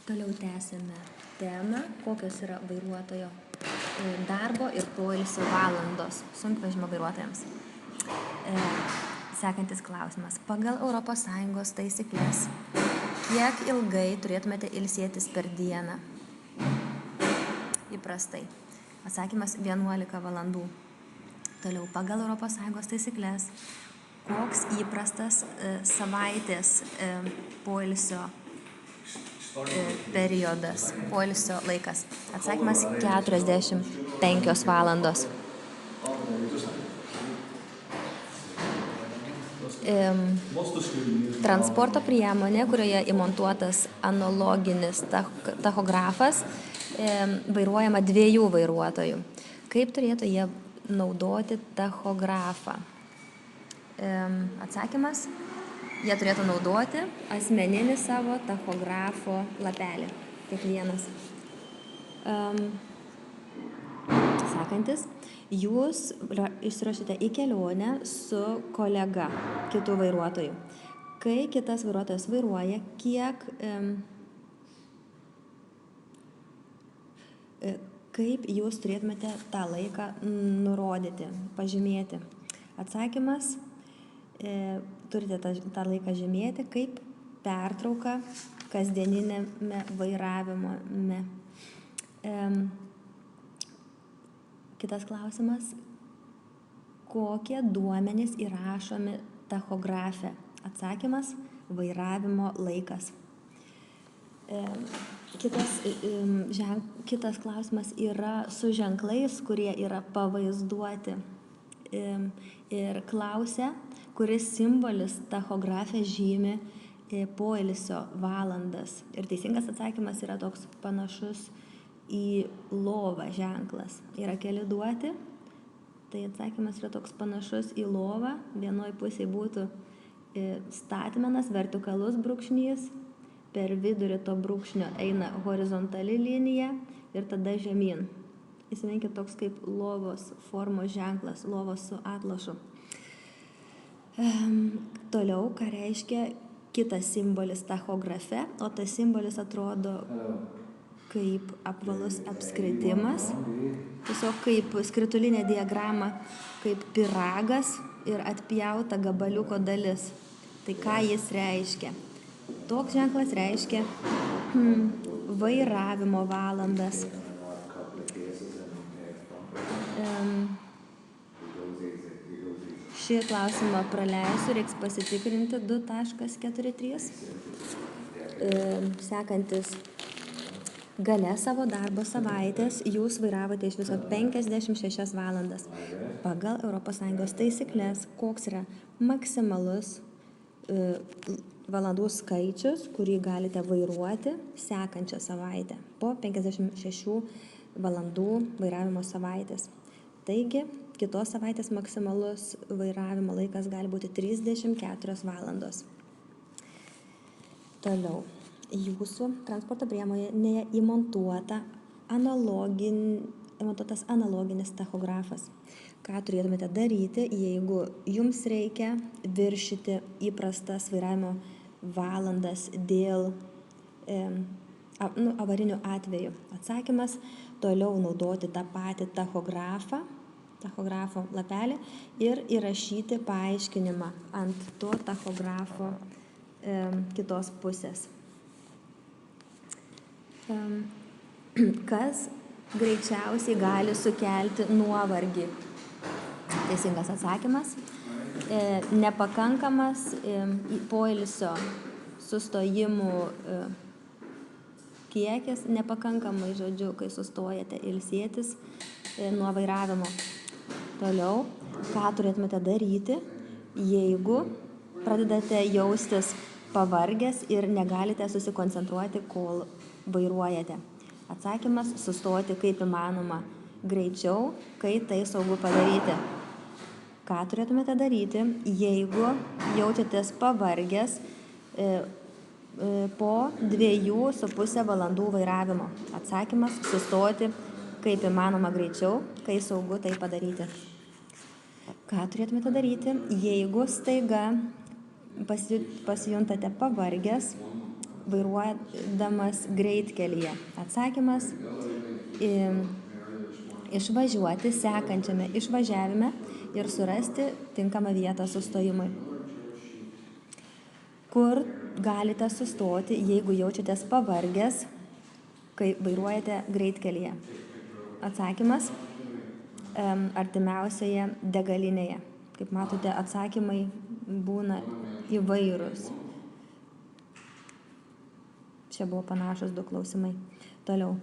Toliau tęsime temą, kokios yra vairuotojo darbo ir poilsio valandos sunkvežimio vairuotojams. Sekantis klausimas. Pagal ES taisyklės, kiek ilgai turėtumėte ilsėtis per dieną? Įprastai. Atsakymas 11 valandų. Toliau, pagal ES taisyklės, koks įprastas savaitės poilsio periodas, poilsio laikas? Atsakymas 45 valandos. Transporto priemonė, kurioje įmontuotas analoginis tachografas, vairuojama 2 vairuotojų. Kaip turėtų jie naudoti tachografą? Atsakymas: jie turėtų naudoti asmeninį savo tachografo lapelį. Kiekvienas. Sekantis. Jūs išsiruošite į kelionę su kolega, kitų vairuotojų. Kai kitas vairuotojas vairuoja, kaip jūs turėtumėte tą laiką nurodyti, pažymėti? Atsakymas: turite tą laiką žymėti kaip pertrauką kasdieninėme vairavime. Kitas klausimas. Kokie duomenys įrašomi tachografe? Atsakymas: vairavimo laikas. Kitas klausimas yra su ženklais, kurie yra pavaizduoti. Ir klausia, kuris simbolis tachografe žymi poilsio valandas. Ir teisingas atsakymas yra toks panašus į lovą ženklas. Yra keli duoti, tai atsakymas yra toks panašus į lovą. Vienoj pusėje būtų statmenas, vertikalus brūkšnys, per vidurį to brūkšnio eina horizontali linija ir tada žemyn. Įsiminkit, toks kaip lovos formos ženklas, lovos su atlošu. Toliau, ką reiškia kitas simbolis tachografe, o tas simbolis atrodo kaip apvalus apskritimas, tiesiog kaip skritulinė diagrama, kaip pyragas ir atpjauta gabaliuko dalis. Tai ką jis reiškia? Toks ženklas reiškia vairavimo valandas. Šį klausimą praleisiu, reiks pasitikrinti 2.43. Sekantis. Gale savo darbo savaitės jūs vairavote iš viso 56 valandas. Pagal ES taisyklės, koks yra maksimalus valandų skaičius, kurį galite vairuoti sekančią savaitę po 56 valandų vairavimo savaitės. Taigi, kitos savaitės maksimalus vairavimo laikas gali būti 34 valandos. Toliau. Jūsų transporto priemonėje įmontuotas analoginis tachografas. Ką turėtumėte daryti, jeigu jums reikia viršyti įprastas vairavimo valandas dėl avarinių atvejų? Atsakymas: toliau naudoti tą patį tachografo lapelį ir įrašyti paaiškinimą ant to tachografo kitos pusės. Kas greičiausiai gali sukelti nuovargį? Teisingas atsakymas: nepakankamas poilsio sustojimų kiekis, nepakankamai, kai sustojate ilsėtis nuo vairavimo. Toliau, ką turėtumėte daryti, jeigu pradedate jaustis pavargęs ir negalite susikoncentruoti, kol vairuojate? Atsakymas: sustoti kaip įmanoma greičiau, kai tai saugu padaryti. Ką turėtumėte daryti, jeigu jaučiatės pavargęs po 2,5 valandų vairavimo? Atsakymas: sustoti kaip įmanoma greičiau, kai saugu tai padaryti. Ką turėtumėte daryti, jeigu staiga pasijuntate pavargęs vairuodamas greitkelyje? Atsakymas išvažiuoti sekančiame išvažiavime ir surasti tinkamą vietą sustojimui. Kur galite sustoti, jeigu jaučiatės pavargęs, kai vairuojate greitkelyje? Atsakymas artimiausioje degalinėje. Kaip matote, atsakymai būna įvairūs. Čia buvo panašus 2 klausimai. Toliau.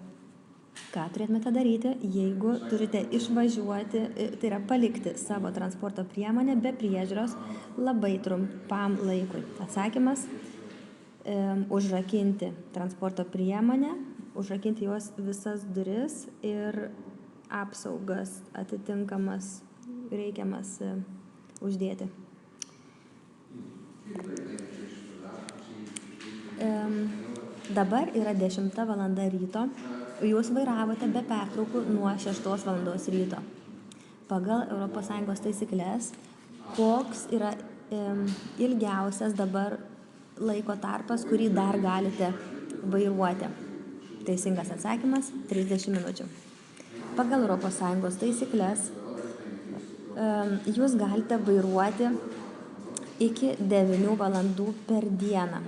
Ką turėtumėte daryti, jeigu turite išvažiuoti, tai yra palikti savo transporto priemonę be priežiūros labai trumpam laikui? Atsakymas užrakinti transporto priemonę, užrakinti jos visas duris ir apsaugas atitinkamas reikiamas uždėti. Dabar yra 10 valanda ryto, jūs vairavote be pertraukų nuo 6 valandos ryto. Pagal ES taisyklės, koks yra ilgiausias dabar laiko tarpas, kurį dar galite vairuoti? Teisingas atsakymas – 30 minučių. Pagal ES taisyklės jūs galite vairuoti iki 9 valandų per dieną.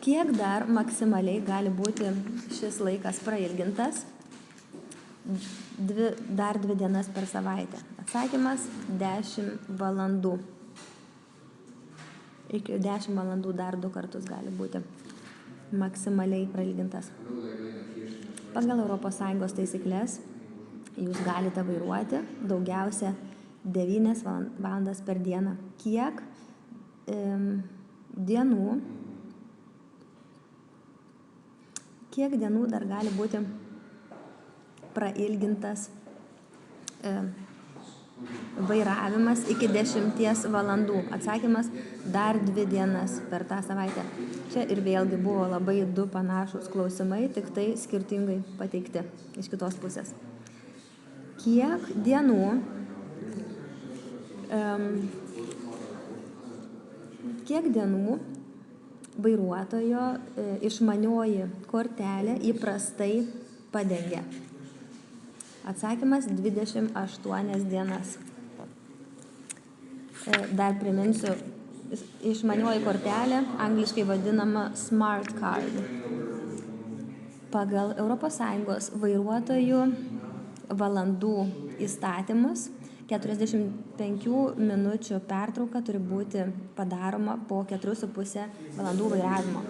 Kiek dar maksimaliai gali būti šis laikas prailgintas? Dar 2 dienas per savaitę. Atsakymas – 10 valandų. Iki 10 valandų dar 2 kartus gali būti maksimaliai prailgintas. Pagal ES taisyklės jūs galite vairuoti daugiausia 9 valandas per dieną. Kiek dienų dar gali būti prailgintas vairavimas iki 10 valandų? Atsakymas – dar 2 dienas per tą savaitę. Čia ir vėlgi buvo labai 2 panašus klausimai, tik tai skirtingai pateikti iš kitos pusės. Kiek dienų vairuotojo išmanioji kortelė įprastai padengia? Atsakymas – 28 dienas. Dar priminsiu, išmanioji kortelė angliškai vadinama Smart Card. Pagal ES vairuotojų valandų įstatymus 45 minučių pertrauka turi būti padaroma po 4,5 valandų vairavimo.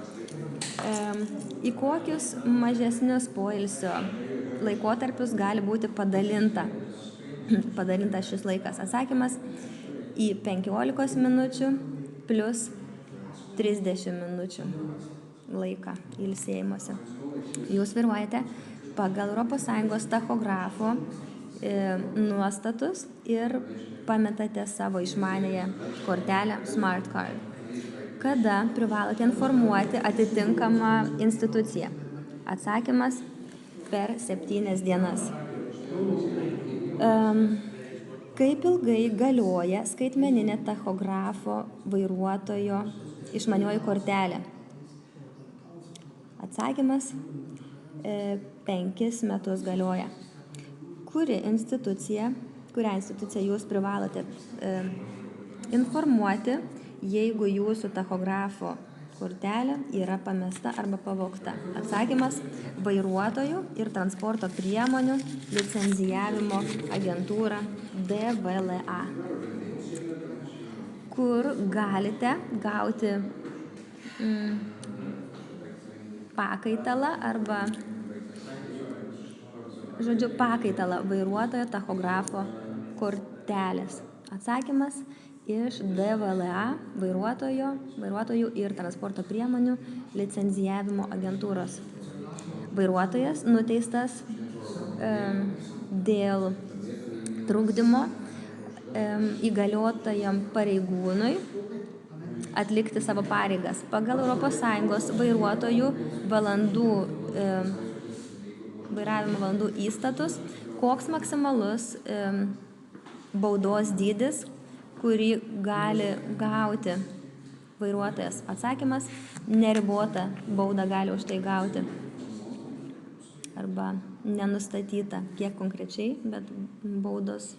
Į kokius mažesnius poilsio laikotarpius gali būti padalintas šis laikas? Atsakymas – į 15 minučių plus 30 minučių laiką ilsėjimuose. Jūs vairuojate pagal ES tachografo nuostatus ir pametate savo išmaniąją kortelę Smart Card. Kada privalote informuoti atitinkamą instituciją? Atsakymas – per 7 dienas. Kaip ilgai galioja skaitmeninė tachografo vairuotojo išmanioji kortelė? Atsakymas – 5 metus galioja. Kurią instituciją jūs privalote informuoti, jeigu jūsų tachografo kortelė yra pamesta arba pavogta? Atsakymas – vairuotojų ir transporto priemonių licenzijavimo agentūra DVLA. Kur galite gauti pakaitalą arba pakaitalą vairuotojo tachografo kortelės? Atsakymas – iš DVLA vairuotojų ir transporto priemonių licenzijavimo agentūros. Vairuotojas nuteistas dėl trukdymo įgaliotajam pareigūnui atlikti savo pareigas. Pagal ES vairuotojų vairavimo valandų įstatus, koks maksimalus baudos dydis, kurį gali gauti vairuotojas? Atsakymas - neribota bauda gali už tai gauti. Arba nenustatyta, kiek konkrečiai, bet baudos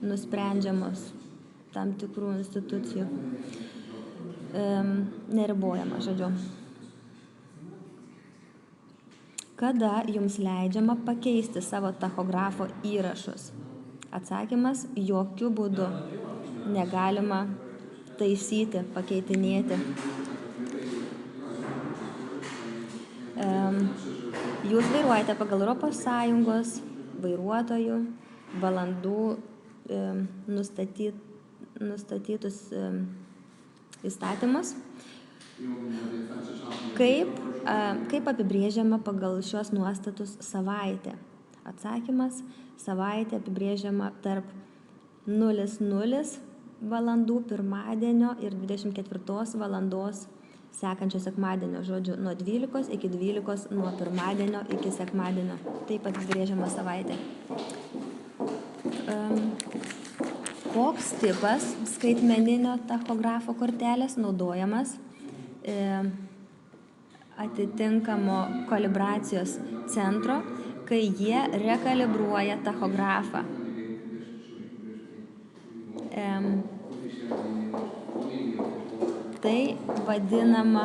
nusprendžiamos tam tikrų institucijų. Neribojama, žodžiu. Kada jums leidžiama pakeisti savo tachografo įrašus? Atsakymas - jokių būdų negalima taisyti, pakeitinėti. Jūs vairuojate pagal ES vairuotojų valandų nustatytus įstatymus. Kaip apibrėžiama pagal šios nuostatus savaitė? Atsakymas - savaitė apibrėžiama tarp 00 valandų pirmadienio ir 24 valandos sekančio sekmadienio, žodžiu, nuo 12 iki 12 nuo pirmadienio iki sekmadienio. Taip apibrėžiama savaitė. Koks tipas skaitmeninio tachografo kortelės naudojamas atitinkamo kalibracijos centro, kai jie rekalibruoja tachografą? Tai vadinama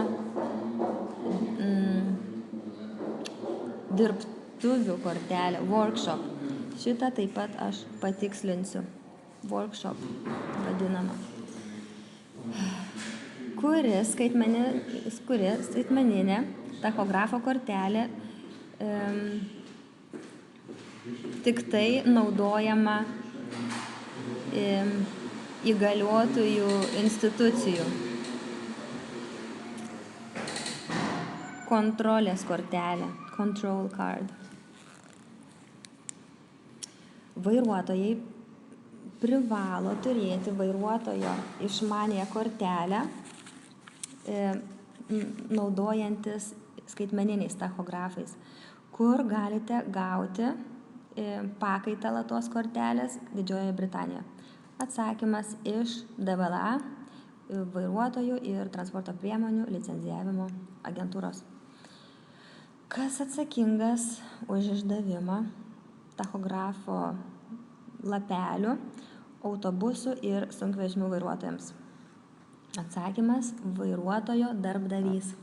dirbtuvių kortelė, workshop. Šitą taip pat aš patikslinsiu. Workshop vadinama. Kuri skaitmeninė tachografo kortelė tik tai naudojama įgaliotųjų institucijų. Kontrolės kortelė, control card. Vairuotojai privalo turėti vairuotojo išmaniąją kortelę, naudojantis skaitmeniniais tachografais, kur galite gauti pakaitalą tos kortelės Didžiojoje Britanijoje. Atsakymas - iš DVLA, vairuotojų ir transporto priemonių licencijavimo agentūros. Kas atsakingas už išdavimą tachografo lapelių autobusų ir sunkvežimių vairuotojams? Atsakymas - vairuotojo darbdavys.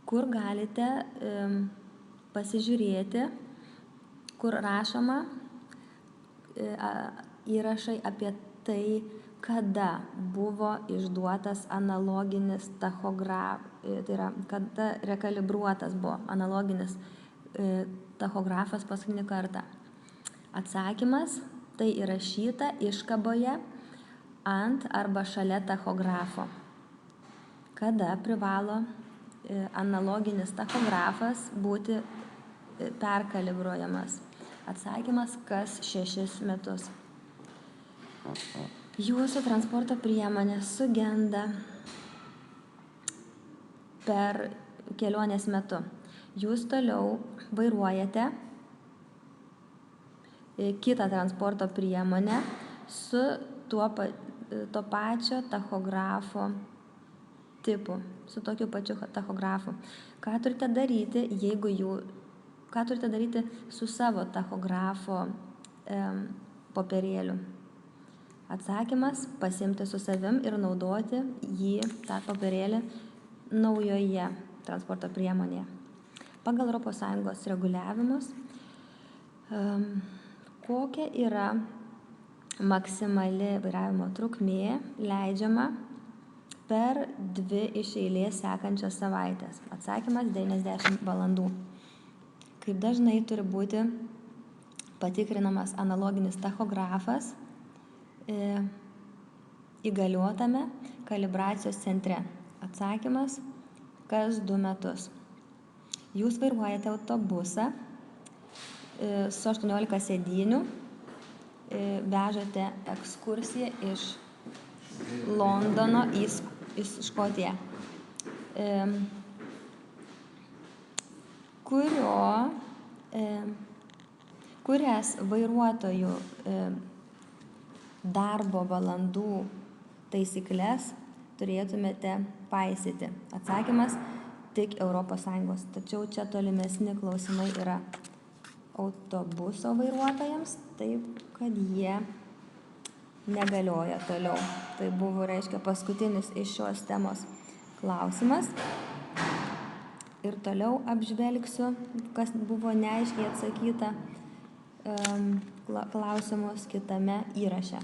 Kur galite pasižiūrėti, kur rašoma įrašai apie tai, kada buvo išduotas analoginis tachografas, tai yra, kada rekalibruotas buvo analoginis tachografas paskutinį kartą. Atsakymas - tai įrašyta iškaboje ant arba šalia tachografo. Kada privalo analoginis tachografas būti perkalibruojamas? Atsakymas - kas 6 metus. Jūsų transporto priemonė sugenda per kelionės metu. Jūs toliau vairuojate kitą transporto priemonę su to pačio tachografo tipu, su tokiu pačiu tachografu. Ką turite daryti, ką turite daryti su savo tachografo popierėliu? Atsakymas - pasiimti su savim ir naudoti jį, tą popierėlį, naujoje transporto priemonėje. Pagal ES reguliavimus, kokia yra maksimali vairavimo trukmė leidžiama per 2 iš eilės sekančias savaitės? Atsakymas - 90 valandų. Kaip dažnai turi būti patikrinamas analoginis tachografas įgaliotame kalibracijos centre? Atsakymas - kas 2 metus. Jūs vairuojate autobusą su 18 sėdynių, vežate ekskursiją iš Londono į Škotiją. Kurias vairuotojų darbo valandų taisyklės turėtumėte paisyti? Atsakymas – tik ES. Tačiau čia tolimesni klausimai yra autobuso vairuotojams, taip kad jie negalioja toliau. Tai buvo, reiškia, paskutinis iš šios temos klausimas. Ir toliau apžvelgsiu, kas buvo neaiškiai atsakyta klausimus kitame įraše.